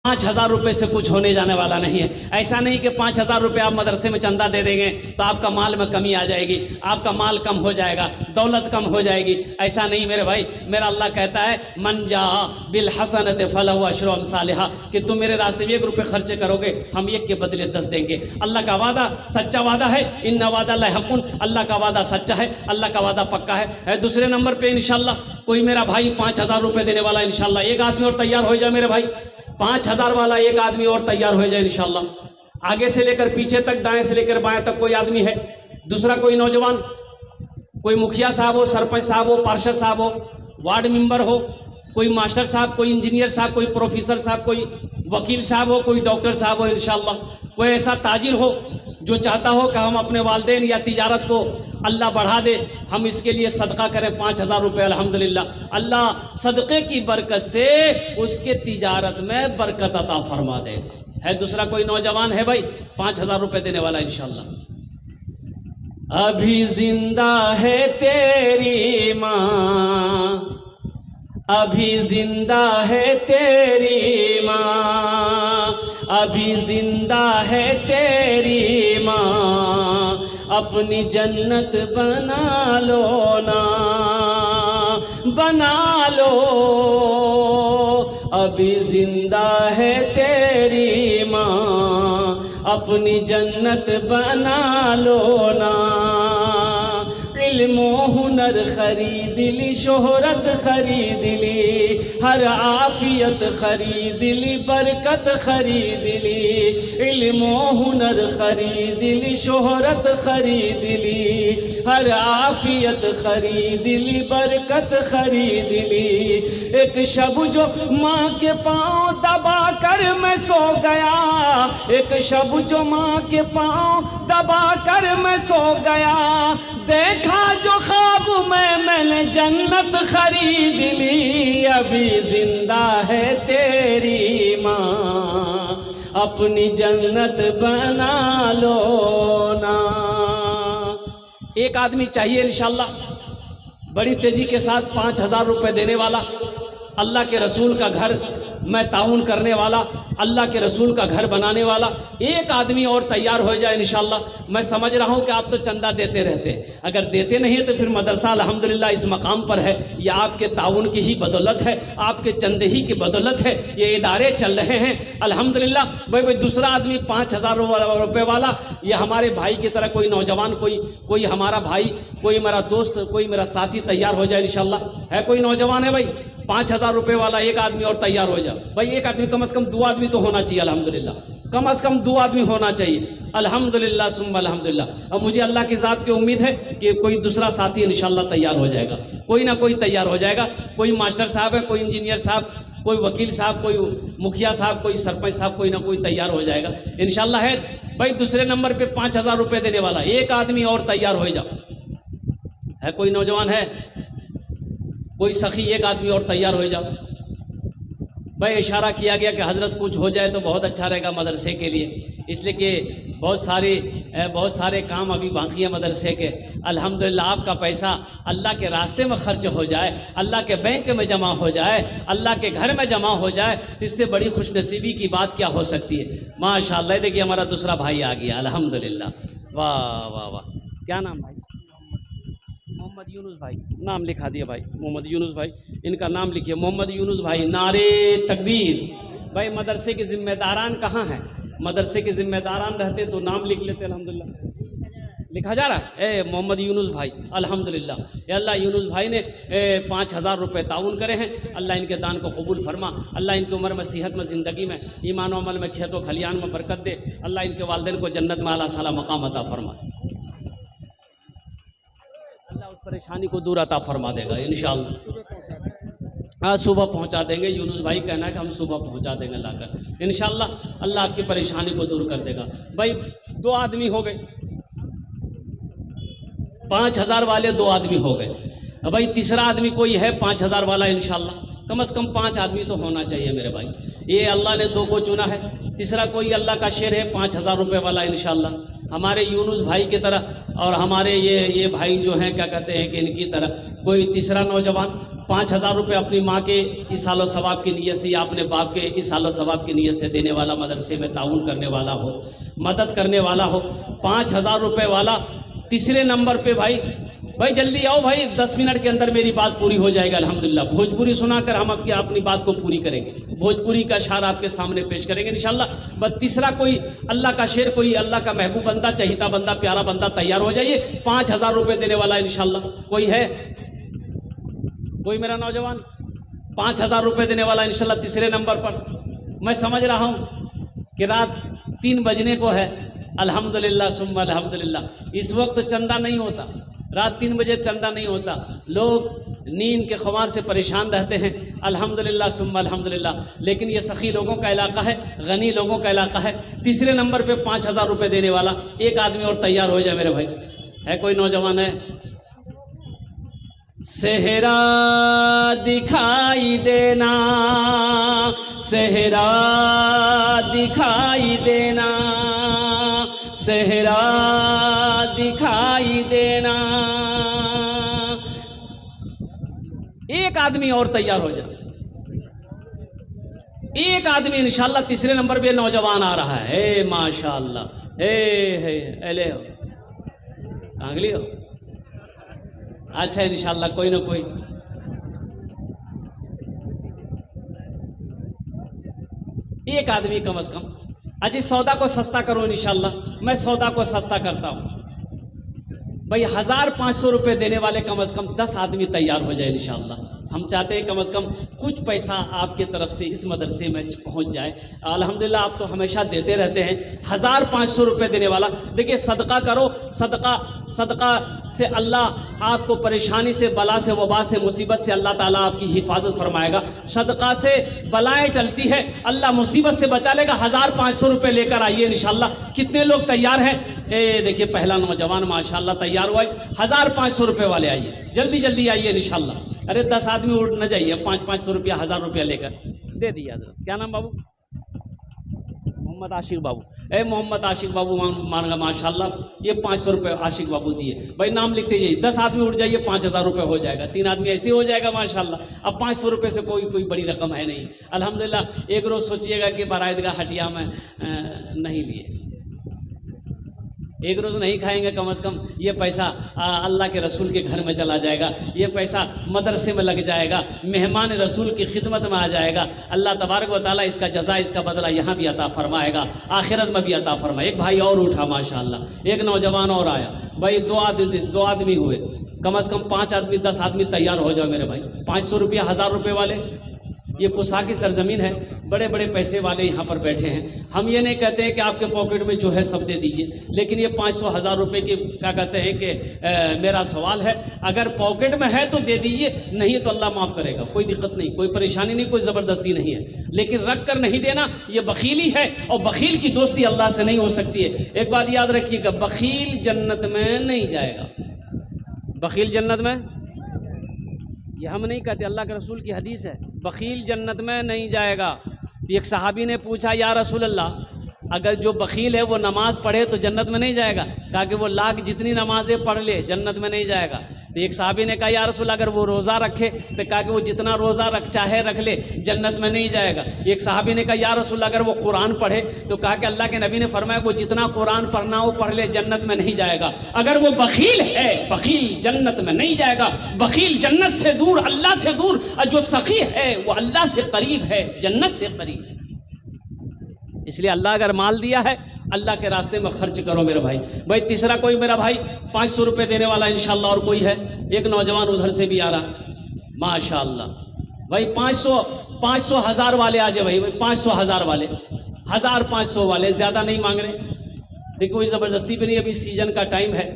5,000 रुपए से कुछ होने जाने वाला नहीं है। ऐसा नहीं कि 5,000 रुपए आप मदरसे में चंदा दे देंगे तो आपका माल में कमी आ जाएगी, आपका माल कम हो जाएगा, दौलत कम हो जाएगी। ऐसा नहीं मेरे भाई, मेरा अल्लाह कहता है मन जा बिल हसनत फलहु अशरु अमसालिहा, कि तुम मेरे रास्ते में 1 रुपये खर्च करोगे हम 1 के बदले 10 देंगे। अल्लाह का वादा सच्चा वादा है, इन्ना वादा लहकुन, अल्लाह का वादा सच्चा है, अल्लाह का वादा पक्का है। दूसरे नंबर पे इंशाल्लाह कोई मेरा भाई 5,000 रुपये देने वाला, इंशाल्लाह एक आदमी और तैयार हो जाए मेरे भाई, 5,000 वाला एक आदमी और तैयार हो जाए इंशाल्लाह। आगे से लेकर पीछे तक, दाएं से लेकर बाएं तक कोई आदमी है, दूसरा कोई नौजवान, कोई मुखिया साहब हो, सरपंच साहब हो, पार्षद साहब हो, वार्ड मेंबर हो, कोई मास्टर साहब, कोई इंजीनियर साहब, कोई प्रोफेसर साहब, कोई वकील साहब हो, कोई डॉक्टर साहब हो इंशाल्लाह। कोई ऐसा ताजिर हो जो चाहता हो कि हम अपने वालिदैन या तिजारत को अल्लाह बढ़ा दे, हम इसके लिए सदका करें 5,000 रुपये। अल्हम्दुलिल्लाह, अल्लाह सदक़े की बरकत से उसके तिजारत में बरकत अता फरमा देगा। है दूसरा कोई नौजवान है भाई 5,000 रुपये देने वाला इंशाल्लाह। अभी जिंदा है तेरी माँ, अभी जिंदा है तेरी माँ, अभी जिंदा है तेरी माँ, अपनी जन्नत बना लो ना, बना लो। अभी जिंदा है तेरी माँ, अपनी जन्नत बना लो ना। इल्म हुनर खरीद ली, शोहरत खरीद ली, हर आफियत खरीद ली, बरकत खरीद ली। इल्म हुनर खरीद ली, शोहरत खरीद ली, हर आफियत खरीद ली, बरकत खरीद ली। एक शब जो माँ के पाँव दबा कर मैं सो गया, एक शब जो माँ के पाँव दबा कर मैं सो गया, देखा जो ख्वाब में मैंने जन्नत खरीद ली। अभी जिंदा है तेरी माँ, अपनी जन्नत बना लो ना। एक आदमी चाहिए इंशाल्लाह बड़ी तेजी के साथ 5,000 रुपये देने वाला, अल्लाह के रसूल का घर में ताउन करने वाला, अल्लाह के रसूल का घर बनाने वाला एक आदमी और तैयार हो जाए इंशाल्लाह। मैं समझ रहा हूँ कि आप तो चंदा देते रहते हैं, अगर देते नहीं है तो फिर मदरसा अल्हम्दुलिल्लाह इस मकाम पर है, यह आपके ताउन की ही बदौलत है, आपके चंदे ही की बदौलत है ये इदारे चल रहे हैं अल्हम्दुलिल्लाह। भाई दूसरा आदमी 5,000 रुपये वाला, ये हमारे भाई की तरह कोई नौजवान, कोई हमारा भाई, कोई मेरा दोस्त, कोई मेरा साथी तैयार हो जाए इंशाल्लाह। है कोई नौजवान है भाई 5,000 रुपये वाला, एक आदमी और तैयार हो जाए भाई। एक आदमी कम से कम 2 आदमी तो होना चाहिए अल्हम्दुलिल्लाह, कम से कम 2 आदमी होना चाहिए अल्हम्दुलिल्लाह सुम्मा अल्हम्दुलिल्लाह। अब मुझे अल्लाह की ज़ात की उम्मीद है कि कोई दूसरा साथी इंशाल्लाह तैयार हो जाएगा, कोई ना कोई तैयार हो जाएगा। कोई मास्टर साहब है, कोई इंजीनियर साहब, कोई वकील साहब, कोई मुखिया साहब, कोई सरपंच साहब, कोई ना कोई तैयार हो जाएगा इंशाल्लाह। है भाई दूसरे नंबर पे 5,000 रुपये देने वाला एक आदमी और तैयार हो जाओ। है कोई नौजवान है, कोई सखी, एक आदमी और तैयार हो जाओ भाई। इशारा किया गया कि हजरत कुछ हो जाए तो बहुत अच्छा रहेगा मदरसे के लिए, इसलिए कि बहुत सारे काम अभी बाकी है मदरसे के। अल्हम्दुलिल्लाह आपका पैसा अल्लाह के रास्ते में खर्च हो जाए, अल्लाह के बैंक में जमा हो जाए, अल्लाह के घर में जमा हो जाए, इससे बड़ी खुशनसीबी की बात क्या हो सकती है। माशाअल्लाह, देखिए हमारा दूसरा भाई आ गया अल्हम्दुलिल्लाह। वाह वाह वाह, क्या नाम भाई? मोहम्मद यूनुस भाई, नाम लिखा दिया भाई, मोहम्मद यूनुस भाई, इनका नाम लिखिए मोहम्मद यूनुस भाई। नारे तकबीर। भाई मदरसे के जिम्मेदारान कहाँ हैं? मदरसे के जिम्मेदारान रहते तो नाम लिख लेते अल्हम्दुलिल्लाह। लिखा जा रहा है मोहम्मद यूनुस भाई अल्हम्दुलिल्लाह। ये अल्लाह यूनुस भाई ने 5,000 रुपये ताउन करे हैं, अल्लाह इनके दान को कबूल फरमा, अल्लाह इनकी उम्र में, सेहत में, ज़िंदगी में, ईमान अमल में, खेतों खलियान में बरकत दे, अल्लाह इनके वालिदैन को जन्नत में आला साला मकाम अता फरमा, अल्लाह उस परेशानी को दूर अता फरमा देगा इंशाअल्लाह। हाँ सुबह पहुंचा देंगे, यूनुस भाई कहना है कि हम सुबह पहुंचा देंगे लाकर इंशाअल्लाह। अल्लाह आपकी परेशानी को दूर कर देगा। भाई 2 आदमी हो गए, 5,000 वाले 2 आदमी हो गए। भाई तीसरा आदमी कोई है 5,000 वाला इंशाअल्लाह, कम से कम 5 आदमी तो होना चाहिए मेरे भाई। ये अल्लाह ने 2 को चुना है, तीसरा कोई अल्लाह का शेर है 5,000 रुपये वाला इंशाअल्लाह। हमारे यूनुस भाई की तरह और हमारे ये भाई जो हैं क्या कहते हैं कि इनकी तरह कोई तीसरा नौजवान 5,000 रुपये अपनी माँ के इसालो सवाब की नीयत से या अपने बाप के इसालो सवाब की नीयत से देने वाला, मदरसे में ताउन करने वाला हो, मदद करने वाला हो, 5,000 रुपये वाला। तीसरे नंबर पे भाई जल्दी आओ भाई, 10 मिनट के अंदर मेरी बात पूरी हो जाएगी अल्हम्दुलिल्लाह। भोजपुरी सुनाकर हम आपकी अपनी बात को पूरी करेंगे, भोजपुरी का शार आपके सामने पेश करेंगे इंशाल्लाह। बस तीसरा कोई अल्लाह का शेर, कोई अल्लाह का महबूब बंदा, चहीता बंदा, प्यारा बंदा तैयार हो जाइए, 5,000 रुपये देने वाला इंशाल्लाह। कोई है कोई मेरा नौजवान 5,000 रुपये देने वाला इंशाल्लाह तीसरे नंबर पर। मैं समझ रहा हूँ कि रात 3 बजने को है, अल्हम्दुलिल्लाह सुम्मा अल्हम्दुलिल्लाह। इस वक्त चंदा नहीं होता, रात 3 बजे चंदा नहीं होता, लोग नींद के खुमार से परेशान रहते हैं, अल्हम्दुलिल्लाह सुम्मा अल्हम्दुलिल्लाह। लेकिन ये सखी लोगों का इलाका है, गनी लोगों का इलाका है। तीसरे नंबर पे 5,000 रुपये देने वाला एक आदमी और तैयार हो जाए मेरे भाई। है कोई नौजवान है? सेहरा दिखाई देना, सेहरा दिखाई देना, सेहरा दिखाई देना। एक आदमी और तैयार हो जाए, एक आदमी इंशाल्लाह। तीसरे नंबर पे नौजवान आ रहा है, माशाल्लाह। एले हो कांगली हो, अच्छा इंशाल्लाह कोई ना कोई। एक आदमी कम से कम। अजी सौदा को सस्ता करो इंशाल्लाह, मैं सौदा को सस्ता करता हूं भाई। 1,500 रुपये देने वाले कम से कम 10 आदमी तैयार हो जाए इंशाल्लाह। हम चाहते हैं कम से कम कुछ पैसा आपके तरफ से इस मदरसे में पहुंच जाए। अल्हम्दुलिल्लाह आप तो हमेशा देते रहते हैं। 1,500 रुपये देने वाला, देखिए सदका करो, सदका से अल्लाह आपको परेशानी से, बला से, वबा से, मुसीबत से अल्लाह ताला आपकी हिफाजत फरमाएगा। सदका से बलाएं टलती है, अल्लाह मुसीबत से बचा लेगा। 1,500 रुपये लेकर आइए इंशाल्लाह। कितने लोग तैयार हैं? देखिए पहला नौजवान माशाल्लाह तैयार हुआ है। 1,500 रुपये वाले आइए, जल्दी जल्दी आइए इंशाल्लाह। अरे 10 आदमी उठ न जाइए, 500 रुपया, 1,000 रुपया लेकर दे दिया। क्या नाम बाबू? मोहम्मद आशिक बाबू। मोहम्मद आशिक बाबू मांगा माशाल्लाह, ये 500 रुपये आशिक बाबू दिए। भाई नाम लिखते जाइए, 10 आदमी उठ जाइए, 5,000 रुपये हो जाएगा। 3 आदमी ऐसे हो जाएगा माशाल्लाह। अब 500 रुपये से कोई बड़ी रकम है नहीं अल्हम्दुलिल्लाह। एक रोज़ सोचिएगा कि बाराइदगाह हटिया में नहीं लिए, एक रोज़ नहीं खाएंगे, कम से कम ये पैसा अल्लाह के रसूल के घर में चला जाएगा, ये पैसा मदरसे में लग जाएगा, मेहमान रसूल की खिदमत में आ जाएगा। अल्लाह तबारक व तआला इसका जज़ा, इसका बदला यहाँ भी अता फरमाएगा, आखिरत में भी अता फरमाए। एक भाई और उठा माशाअल्लाह, एक नौजवान और आया भाई। 2 आदमी हुए, कम से कम 5 आदमी 10 आदमी तैयार हो जाओ मेरे भाई। 500 रुपया, 1,000 रुपये वाले। ये कुसा की सरजमीन है, बड़े बड़े पैसे वाले यहाँ पर बैठे हैं। हम ये नहीं कहते हैं कि आपके पॉकेट में जो है सब दे दीजिए, लेकिन ये 500, 1,000 रुपये की क्या कहते हैं कि मेरा सवाल है, अगर पॉकेट में है तो दे दीजिए, नहीं तो अल्लाह माफ़ करेगा, कोई दिक्कत नहीं, कोई परेशानी नहीं, कोई ज़बरदस्ती नहीं है। लेकिन रख कर नहीं देना ये बखीली है, और बखील की दोस्ती अल्लाह से नहीं हो सकती है। एक बात याद रखिएगा, बखील जन्नत में नहीं जाएगा। बखील जन्नत में, ये हम नहीं कहते, अल्लाह के रसूल की हदीस है, बखील जन्नत में नहीं जाएगा। तो एक सहाबी ने पूछा, या रसूल अल्लाह, अगर जो बखील है वो नमाज पढ़े तो जन्नत में नहीं जाएगा? कहा कि वो लाख जितनी नमाजें पढ़ ले जन्नत में नहीं जाएगा। तो एक साहबी ने कहा, या रसूल अगर वो रोज़ा रखे? तो कहा कि वो जितना रोज़ा चाहे रख ले, जन्नत में नहीं जाएगा। एक साहबी ने कहा, या रसूल अगर वो कुरान पढ़े? तो कहा कि अल्लाह के नबी ने फरमाया वो जितना कुरान पढ़ना हो पढ़ ले, जन्नत में नहीं जाएगा। अगर वो बखील है, बखील जन्नत में नहीं जाएगा। बखील जन्नत से दूर, अल्लाह से दूर, और जो सखी है वो अल्लाह से करीब है, जन्नत से करीब है। इसलिए अल्लाह अगर माल दिया है, अल्लाह के रास्ते में खर्च करो मेरे भाई। भाई तीसरा कोई मेरा भाई 500 रुपये देने वाला इंशाल्लाह, और कोई है? एक नौजवान उधर से भी आ रहा माशाल्लाह। भाई 500, 1,000 वाले आ जाए भाई, 500, 1,000 वाले, 1,500 वाले, ज़्यादा नहीं मांग रहे। देखो कोई ज़बरदस्ती भी नहीं, अभी सीजन का टाइम है,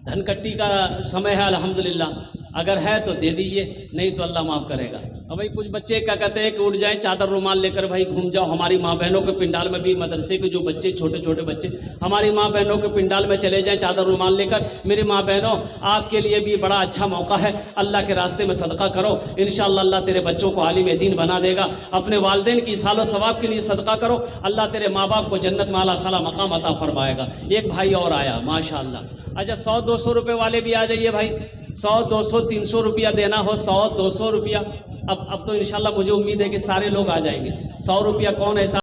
धनकट्टी का समय है अल्हम्दुलिल्लाह। अगर है तो दे दीजिए, नहीं तो अल्लाह माफ़ करेगा। अब भाई कुछ बच्चे क्या कहते हैं कि उठ जाएं, चादर रुमाल लेकर भाई घूम जाओ। हमारी माँ बहनों के पिंडाल में भी, मदरसे के जो बच्चे, छोटे छोटे बच्चे, हमारी माँ बहनों के पिंडाल में चले जाएं चादर रुमाल लेकर। मेरी माँ बहनों, आपके लिए भी बड़ा अच्छा मौका है, अल्लाह के रास्ते में सदका करो, इंशाअल्लाह अल्लाह तेरे बच्चों को आलिम दीन बना देगा। अपने वालिदैन की सालो सवाब के लिए सदका करो, अल्लाह तेरे माँ बाप को जन्नत में आला साला मकाम अता फरमाएगा। एक भाई और आया माशाअल्लाह। अच्छा 100-200 रुपये वाले भी आ जाइए भाई, 100, 200, 300 रुपया देना हो, 100, 200 रुपया। अब तो इंशाल्लाह मुझे उम्मीद है कि सारे लोग आ जाएंगे। 100 रुपया कौन ऐसा